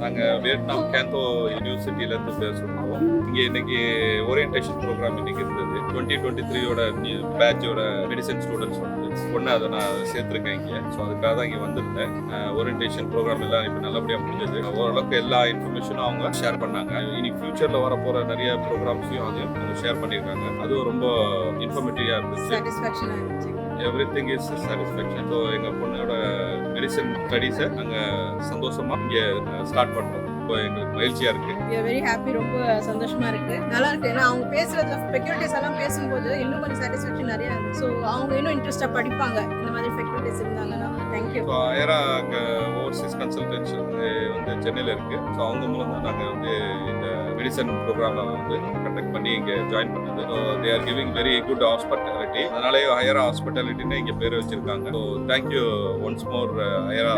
நாங்கள் வியட்நாம் கேந்தோ யூனிவர்சிட்டியிலேருந்து பேசுகிறோம். இங்கே இன்னைக்கு ஓரியன்டேஷன் ப்ரோக்ராம் இன்னைக்கு இருந்தது. 2023 நியூ பேட்சோட மெடிசன் ஸ்டூடெண்ட்ஸ் வந்து ஒன்று அதை நான் சேர்த்துருக்கேன் இங்கே. ஸோ அதுக்காக தான் இங்கே வந்திருந்தேன். ஓரியன்டேஷன் ப்ரோக்ராம் எல்லாம் இப்போ நல்லபடியாக முடிஞ்சது. ஓரளவுக்கு எல்லா இன்ஃபர்மேஷனும் அவங்க ஷேர் பண்ணாங்க. இனி ஃபியூச்சரில் வரப்போகிற நிறைய ப்ரோக்ராம்ஸையும் அதையும் அவங்க ஷேர் பண்ணியிருக்காங்க. அதுவும் ரொம்ப இன்ஃபர்மேட்டிவாக இருந்துச்சு. Everything is satisfaction. ஸோ எங்கள் பொண்ணோட மெடிசன் ஸ்டடீஸை நாங்கள் சந்தோஷமாக இங்கே ஸ்டார்ட் பண்ணுறோம். இப்போ எங்களுக்கு மகிழ்ச்சியாக இருக்குது. Very happy. ரொம்ப சந்தோஷமா இருக்கு. நல்லா இருக்கு. ஏன்னா அவங்க பேசுறதுல ஃபெக்கல்டிஸ் எல்லாம் பேசும்போது இன்னும் கொஞ்சம் சாட்டிஸ்ஃபேக்ஷன் நிறைய இருக்கு. ஸோ அவங்க இன்னும் இன்ட்ரெஸ்டாக படிப்பாங்க இந்த மாதிரி ஃபெக்கல்டிஸ் இருந்தாங்கன்னா. Thank you. So Airaa Overseas consultancy வந்து சென்னையில் இருக்குது. ஸோ அவங்க மூலம் தான் நாங்கள் வந்து இந்த மெடிசன் ப்ரோக்ராமை வந்து கண்டக்ட் பண்ணி இங்கே ஜாயின் பண்ணது. So they are giving very good hospitality. அதனாலே ஐரா ஹாஸ்பிட்டாலிட்டின்னு இங்கே பேர் வச்சிருக்காங்க. So thank you once more Airaa.